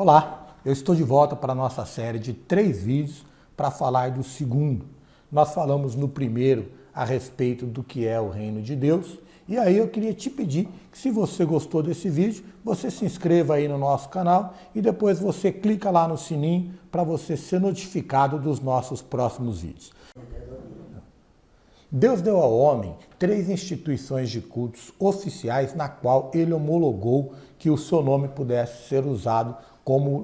Olá, eu estou de volta para a nossa série de 3 vídeos para falar do segundo. Nós falamos no primeiro a respeito do que é o reino de Deus. E aí eu queria te pedir que, se você gostou desse vídeo, você se inscreva aí no nosso canal e depois você clica lá no sininho para você ser notificado dos nossos próximos vídeos. Deus deu ao homem 3 instituições de cultos oficiais na qual ele homologou que o seu nome pudesse ser usado como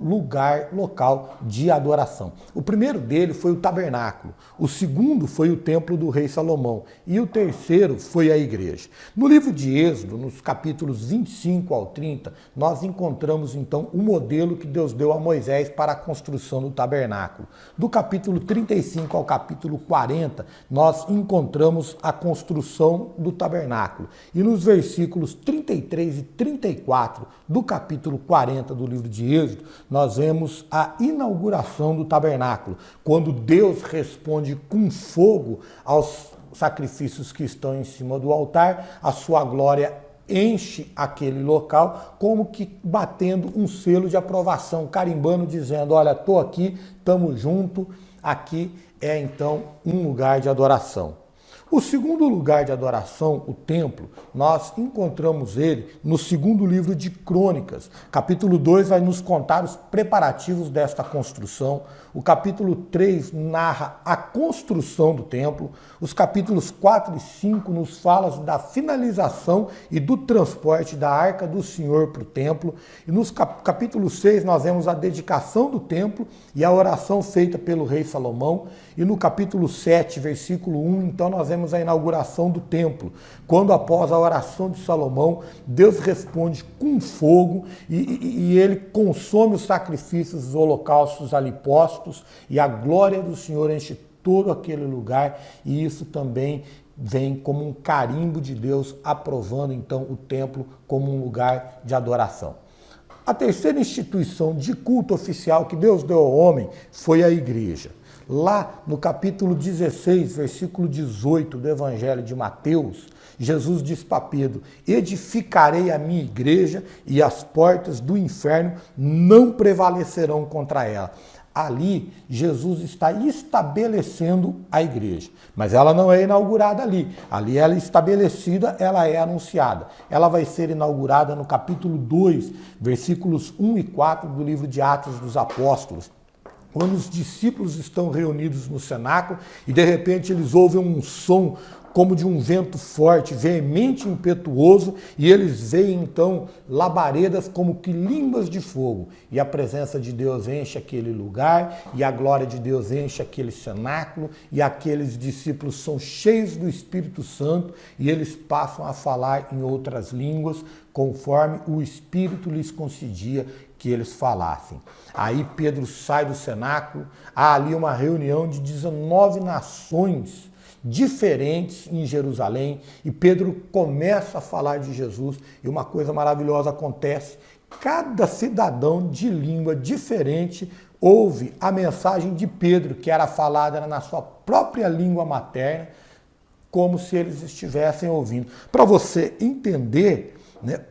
local de adoração. O primeiro dele foi o tabernáculo, o segundo foi o templo do rei Salomão e o terceiro foi a igreja. No livro de Êxodo, nos capítulos 25 ao 30, nós encontramos então o modelo que Deus deu a Moisés para a construção do tabernáculo. Do capítulo 35 ao capítulo 40, nós encontramos a construção do tabernáculo. E nos versículos 33 e 34 do capítulo 40 do livro de Êxodo, nós vemos a inauguração do tabernáculo, quando Deus responde com fogo aos sacrifícios que estão em cima do altar, a sua glória enche aquele local, como que batendo um selo de aprovação, carimbando, dizendo: olha, estou aqui, estamos junto, aqui é então um lugar de adoração. O segundo lugar de adoração, o templo, nós encontramos ele no segundo livro de Crônicas. Capítulo 2 vai nos contar os preparativos desta construção. O capítulo 3 narra a construção do templo. Os capítulos 4 e 5 nos falam da finalização e do transporte da Arca do Senhor para o templo. E no capítulo 6 nós vemos a dedicação do templo e a oração feita pelo rei Salomão. E no capítulo 7, versículo 1, então nós vemos a inauguração do templo, quando após a oração de Salomão, Deus responde com fogo e ele consome os sacrifícios, os holocaustos ali postos, e a glória do Senhor enche todo aquele lugar, e isso também vem como um carimbo de Deus, aprovando então o templo como um lugar de adoração. A terceira instituição de culto oficial que Deus deu ao homem foi a igreja. Lá no capítulo 16, versículo 18 do Evangelho de Mateus, Jesus diz para Pedro: edificarei a minha igreja e as portas do inferno não prevalecerão contra ela. Ali, Jesus está estabelecendo a igreja, mas ela não é inaugurada ali. Ali ela é estabelecida, ela é anunciada. Ela vai ser inaugurada no capítulo 2, versículos 1 e 4 do livro de Atos dos Apóstolos, quando os discípulos estão reunidos no cenáculo e de repente eles ouvem um som como de um vento forte, veemente, impetuoso, e eles veem então labaredas como que línguas de fogo, e a presença de Deus enche aquele lugar, e a glória de Deus enche aquele cenáculo, e aqueles discípulos são cheios do Espírito Santo, e eles passam a falar em outras línguas, conforme o Espírito lhes concedia que eles falassem. Aí Pedro sai do cenáculo, há ali uma reunião de 19 nações diferentes em Jerusalém, e Pedro começa a falar de Jesus, e uma coisa maravilhosa acontece: cada cidadão de língua diferente ouve a mensagem de Pedro, que era falada na sua própria língua materna, como se eles estivessem ouvindo. Para você entender, né?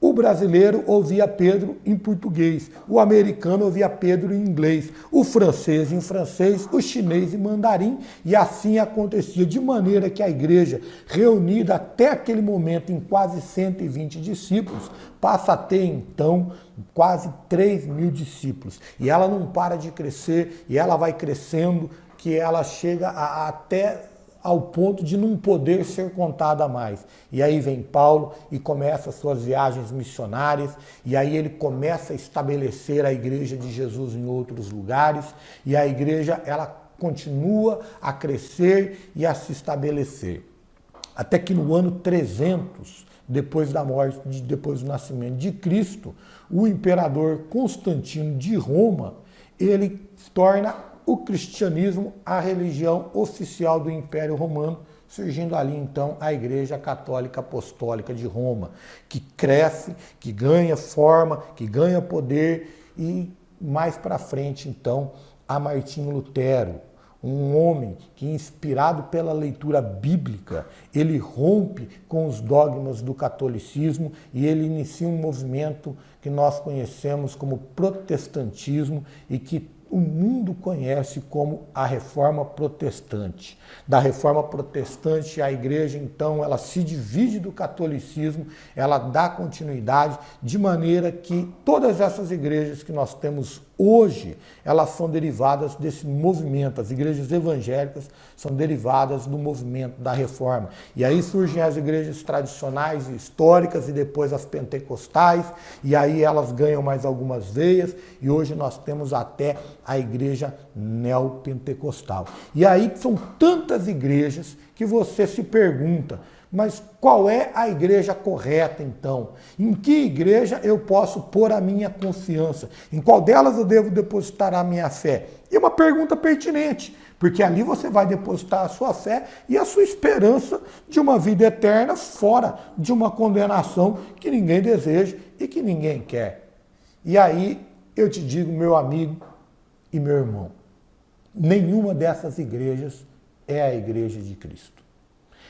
O brasileiro ouvia Pedro em português, o americano ouvia Pedro em inglês, o francês em francês, o chinês em mandarim, e assim acontecia, de maneira que a igreja, reunida até aquele momento em quase 120 discípulos, passa a ter então quase 3.000 discípulos. E ela não para de crescer, e ela vai crescendo, que ela chega até ao ponto de não poder ser contada mais. E aí vem Paulo e começa suas viagens missionárias, e aí ele começa a estabelecer a igreja de Jesus em outros lugares, e a igreja ela continua a crescer e a se estabelecer. Até que no ano 300, depois da morte, depois do nascimento de Cristo, o imperador Constantino de Roma, ele torna o cristianismo a religião oficial do Império Romano, surgindo ali então a Igreja Católica Apostólica de Roma, que cresce, que ganha forma, que ganha poder, e mais para frente então a Martinho Lutero, um homem que, inspirado pela leitura bíblica, ele rompe com os dogmas do catolicismo e ele inicia um movimento que nós conhecemos como protestantismo e que o mundo conhece como a Reforma Protestante. Da Reforma Protestante, a igreja, então, ela se divide do catolicismo, ela dá continuidade, de maneira que todas essas igrejas que nós temos hoje, elas são derivadas desse movimento. As igrejas evangélicas são derivadas do movimento da Reforma. E aí surgem as igrejas tradicionais e históricas e depois as pentecostais, e aí elas ganham mais algumas veias, e hoje nós temos até a igreja neopentecostal. E aí são tantas igrejas que você se pergunta, mas qual é a igreja correta então? Em que igreja eu posso pôr a minha confiança? Em qual delas eu devo depositar a minha fé? E é uma pergunta pertinente, porque ali você vai depositar a sua fé e a sua esperança de uma vida eterna fora de uma condenação que ninguém deseja e que ninguém quer. E aí eu te digo, meu amigo e meu irmão, nenhuma dessas igrejas é a igreja de Cristo.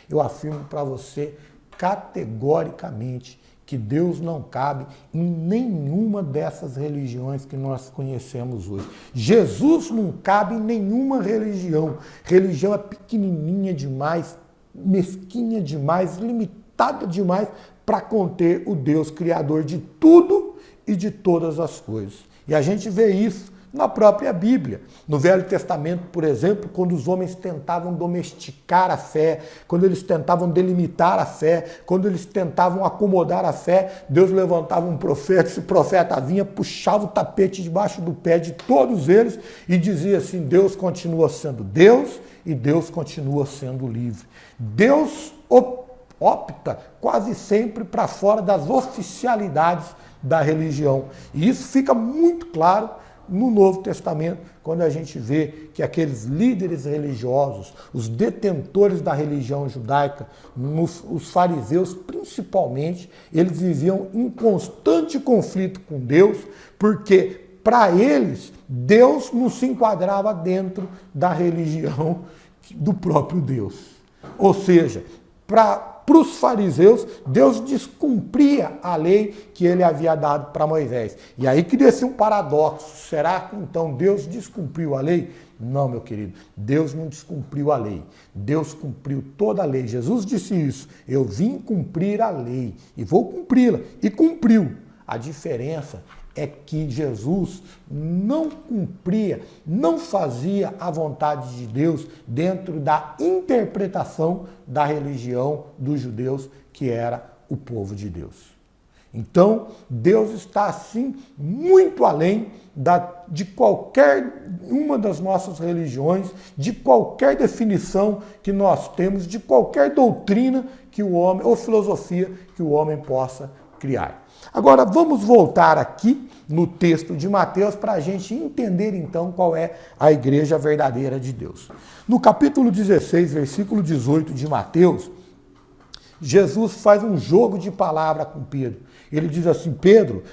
Eu afirmo para você categoricamente que Deus não cabe em nenhuma dessas religiões que nós conhecemos hoje. Jesus não cabe em nenhuma religião. Religião é pequenininha demais, mesquinha demais, limitada demais para conter o Deus criador de tudo e de todas as coisas. E a gente vê isso na própria Bíblia. No Velho Testamento, por exemplo, quando os homens tentavam domesticar a fé, quando eles tentavam delimitar a fé, quando eles tentavam acomodar a fé, Deus levantava um profeta, esse profeta vinha, puxava o tapete debaixo do pé de todos eles e dizia assim: Deus continua sendo Deus e Deus continua sendo livre. Deus opta quase sempre para fora das oficialidades da religião. E isso fica muito claro no Novo Testamento, quando a gente vê que aqueles líderes religiosos, os detentores da religião judaica, os fariseus principalmente, eles viviam em constante conflito com Deus, porque para eles, Deus não se enquadrava dentro da religião do próprio Deus. Ou seja, para os fariseus, Deus descumpria a lei que ele havia dado para Moisés. E aí cria-se um paradoxo. Será que então Deus descumpriu a lei? Não, meu querido. Deus não descumpriu a lei. Deus cumpriu toda a lei. Jesus disse isso. Eu vim cumprir a lei e vou cumpri-la. E cumpriu. A diferença é que Jesus não cumpria, não fazia a vontade de Deus dentro da interpretação da religião dos judeus, que era o povo de Deus. Então, Deus está, assim, muito além de qualquer uma das nossas religiões, de qualquer definição que nós temos, de qualquer doutrina que o homem, ou filosofia que o homem possa criar. Agora, vamos voltar aqui no texto de Mateus para a gente entender, então, qual é a igreja verdadeira de Deus. No capítulo 16, versículo 18 de Mateus, Jesus faz um jogo de palavra com Pedro. Ele diz assim: Pedro,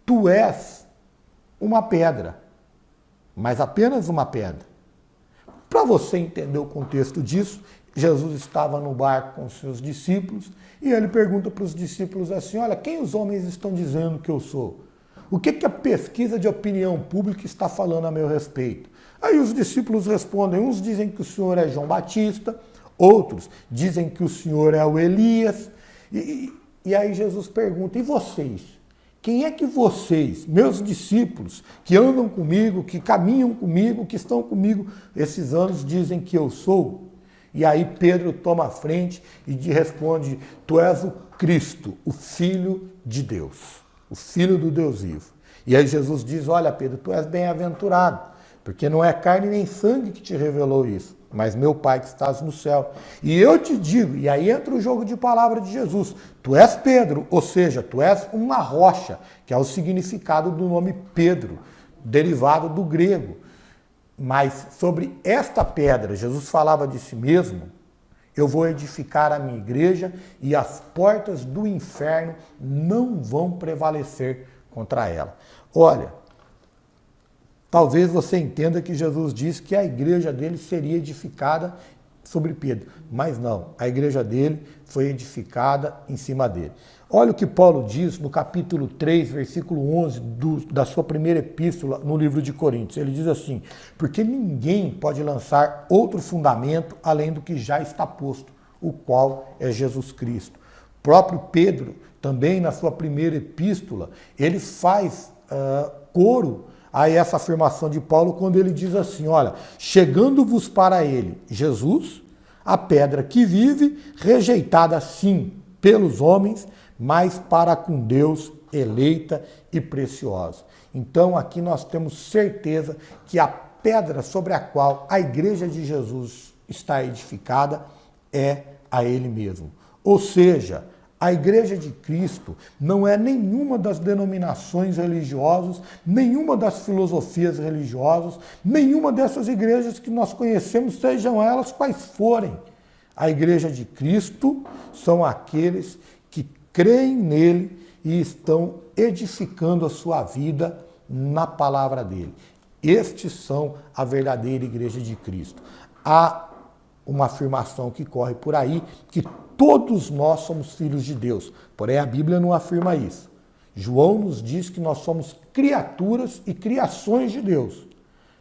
tu és uma pedra, mas apenas uma pedra. Para você entender o contexto disso, Jesus estava no barco com seus discípulos e ele pergunta para os discípulos assim: olha, quem os homens estão dizendo que eu sou? O que a pesquisa de opinião pública está falando a meu respeito? Aí os discípulos respondem: uns dizem que o Senhor é João Batista, outros dizem que o Senhor é o Elias. E aí Jesus pergunta: e vocês? Quem é que vocês, meus discípulos, que andam comigo, que caminham comigo, que estão comigo esses anos, dizem que eu sou? E aí Pedro toma a frente e responde: tu és o Cristo, o Filho de Deus, o Filho do Deus vivo. E aí Jesus diz: olha, Pedro, tu és bem-aventurado, porque não é carne nem sangue que te revelou isso, mas meu Pai que estás no céu. E eu te digo, e aí entra o jogo de palavra de Jesus: tu és Pedro, ou seja, tu és uma rocha, que é o significado do nome Pedro, derivado do grego. Mas sobre esta pedra, Jesus falava de si mesmo: eu vou edificar a minha igreja e as portas do inferno não vão prevalecer contra ela. Olha, Talvez você entenda que Jesus disse que a igreja dele seria edificada sobre Pedro, mas não, a igreja dele foi edificada em cima dele. Olha o que Paulo diz no capítulo 3, versículo 11 da sua primeira epístola no livro de Coríntios. Ele diz assim: porque ninguém pode lançar outro fundamento além do que já está posto, o qual é Jesus Cristo. O próprio Pedro, também na sua primeira epístola, ele faz coro a essa afirmação de Paulo quando ele diz assim: olha, chegando-vos para ele, Jesus, a pedra que vive, rejeitada sim pelos homens, mas para com Deus eleita e preciosa. Então aqui nós temos certeza que a pedra sobre a qual a igreja de Jesus está edificada é a ele mesmo. Ou seja, a igreja de Cristo não é nenhuma das denominações religiosas, nenhuma das filosofias religiosas, nenhuma dessas igrejas que nós conhecemos, sejam elas quais forem. A igreja de Cristo são aqueles que creem nele e estão edificando a sua vida na palavra dele. Estes são a verdadeira igreja de Cristo. Há uma afirmação que corre por aí, que todos nós somos filhos de Deus. Porém, a Bíblia não afirma isso. João nos diz que nós somos criaturas e criações de Deus.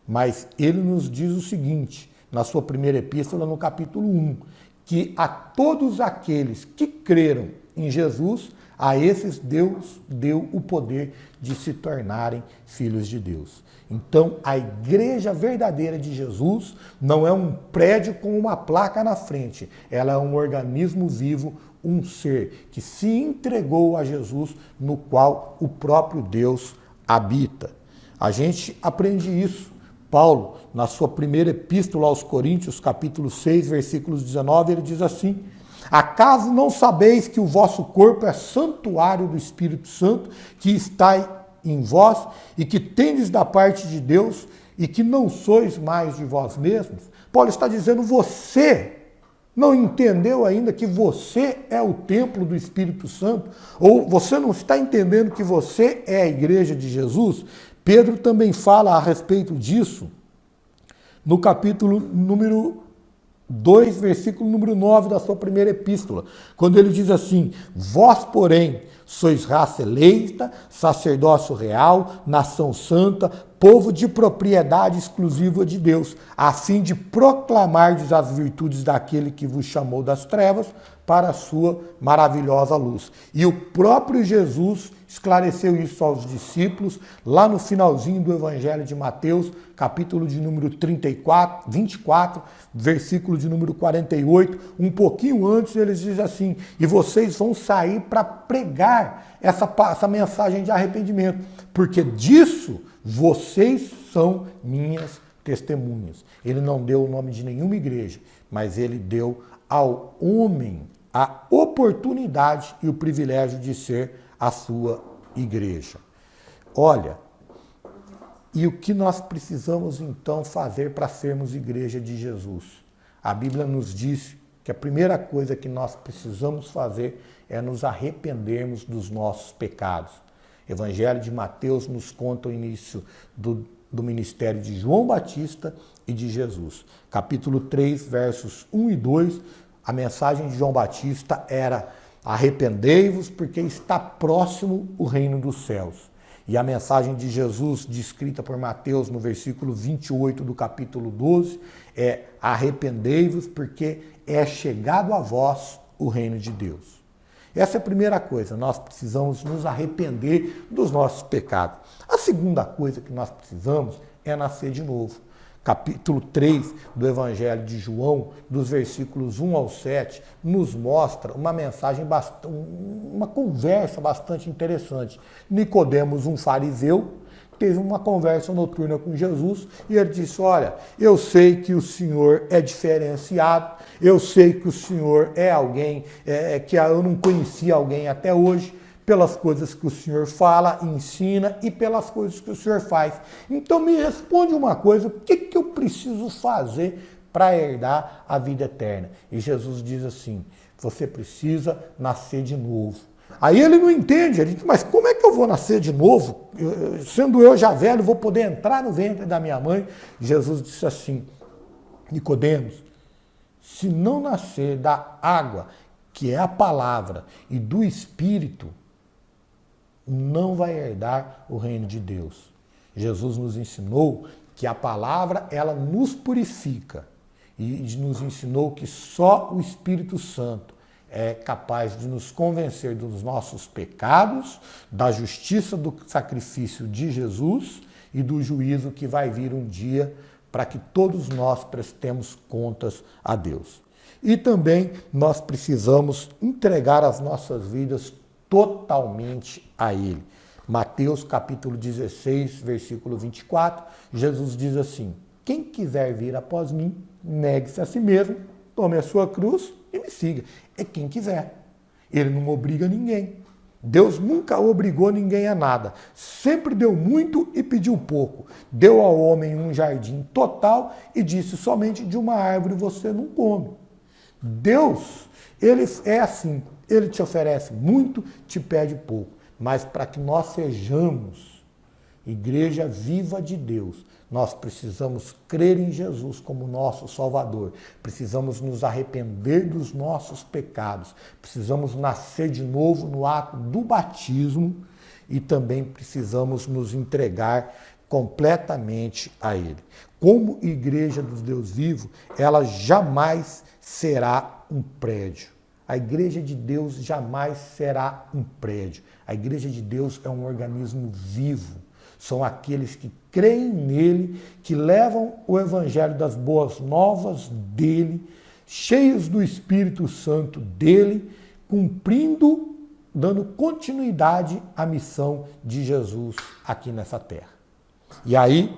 Mas ele nos diz o seguinte, na sua primeira epístola, no capítulo 1, que a todos aqueles que creram em Jesus, a esses Deus deu o poder de se tornarem filhos de Deus. Então, a igreja verdadeira de Jesus não é um prédio com uma placa na frente. Ela é um organismo vivo, um ser que se entregou a Jesus, no qual o próprio Deus habita. A gente aprende isso. Paulo, na sua primeira epístola aos Coríntios, capítulo 6, versículos 19, ele diz assim: acaso não sabeis que o vosso corpo é santuário do Espírito Santo, que está em vós, e que tendes da parte de Deus, e que não sois mais de vós mesmos? Paulo está dizendo, você não entendeu ainda que você é o templo do Espírito Santo? Ou você não está entendendo que você é a igreja de Jesus? Pedro também fala a respeito disso no capítulo número 2, versículo número 9 da sua primeira epístola, quando ele diz assim: vós, porém, sois raça eleita, sacerdócio real, nação santa, povo de propriedade exclusiva de Deus, a fim de proclamardes as virtudes daquele que vos chamou das trevas para a sua maravilhosa luz. E o próprio Jesus esclareceu isso aos discípulos lá no finalzinho do Evangelho de Mateus, capítulo de número 24, versículo de número 48, um pouquinho antes eles dizem assim: e vocês vão sair para pregar essa mensagem de arrependimento, porque disso vocês são minhas testemunhas. Ele não deu o nome de nenhuma igreja, mas ele deu ao homem a oportunidade e o privilégio de ser a sua igreja. Olha, e o que nós precisamos então fazer para sermos igreja de Jesus? A Bíblia nos diz que a primeira coisa que nós precisamos fazer é nos arrependermos dos nossos pecados. O Evangelho de Mateus nos conta o início do ministério de João Batista e de Jesus. Capítulo 3, versos 1 e 2, a mensagem de João Batista era: arrependei-vos, porque está próximo o reino dos céus. E a mensagem de Jesus, descrita por Mateus no versículo 28 do capítulo 12, é: arrependei-vos, porque é chegado a vós o reino de Deus. Essa é a primeira coisa, nós precisamos nos arrepender dos nossos pecados. A segunda coisa que nós precisamos é nascer de novo. Capítulo 3 do Evangelho de João, dos versículos 1 ao 7, nos mostra uma mensagem, uma conversa bastante interessante. Nicodemos, um fariseu, teve uma conversa noturna com Jesus e ele disse: olha, eu sei que o Senhor é diferenciado, eu sei que o Senhor é alguém que eu não conhecia alguém até hoje, pelas coisas que o Senhor fala, ensina e pelas coisas que o Senhor faz. Então me responde uma coisa: o que eu preciso fazer para herdar a vida eterna? E Jesus diz assim: você precisa nascer de novo. Aí ele não entende, ele diz, mas como é que eu vou nascer de novo? Sendo eu já velho, vou poder entrar no ventre da minha mãe? Jesus disse assim, Nicodemos, se não nascer da água, que é a palavra, e do Espírito, não vai herdar o reino de Deus. Jesus nos ensinou que a palavra, ela nos purifica. E nos ensinou que só o Espírito Santo é capaz de nos convencer dos nossos pecados, da justiça do sacrifício de Jesus e do juízo que vai vir um dia para que todos nós prestemos contas a Deus. E também nós precisamos entregar as nossas vidas totalmente a Ele. Mateus capítulo 16, versículo 24, Jesus diz assim, quem quiser vir após mim, negue-se a si mesmo, tome a sua cruz e me siga. É quem quiser. Ele não obriga ninguém. Deus nunca obrigou ninguém a nada. Sempre deu muito e pediu pouco. Deu ao homem um jardim total e disse, somente de uma árvore você não come. Deus, ele é assim. Ele te oferece muito, te pede pouco. Mas para que nós sejamos igreja viva de Deus, nós precisamos crer em Jesus como nosso Salvador. Precisamos nos arrepender dos nossos pecados. Precisamos nascer de novo no ato do batismo e também precisamos nos entregar completamente a Ele. Como igreja do Deus vivo, ela jamais será um prédio. A igreja de Deus jamais será um prédio. A igreja de Deus é um organismo vivo. São aqueles que creem nele, que levam o evangelho das boas novas dele, cheios do Espírito Santo dele, cumprindo, dando continuidade à missão de Jesus aqui nessa terra. E aí,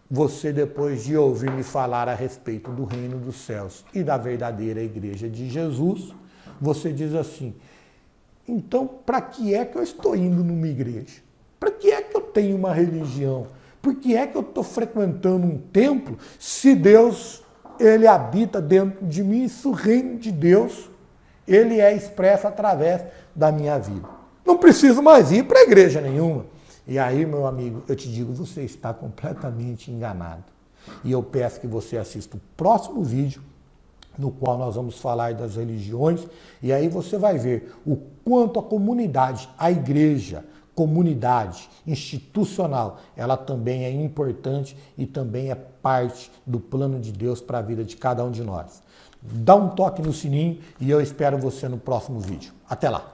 você, depois de ouvir me falar a respeito do reino dos céus e da verdadeira igreja de Jesus, você diz assim, então para que é que eu estou indo numa igreja? Para que é que eu tenho uma religião? Por que é que eu estou frequentando um templo se Deus, ele habita dentro de mim e se o reino de Deus, ele é expresso através da minha vida? Não preciso mais ir para igreja nenhuma. E aí, meu amigo, eu te digo, você está completamente enganado. E eu peço que você assista o próximo vídeo, no qual nós vamos falar das religiões, e aí você vai ver o quanto a comunidade, a igreja, comunidade institucional, ela também é importante e também é parte do plano de Deus para a vida de cada um de nós. Dá um toque no sininho e eu espero você no próximo vídeo. Até lá!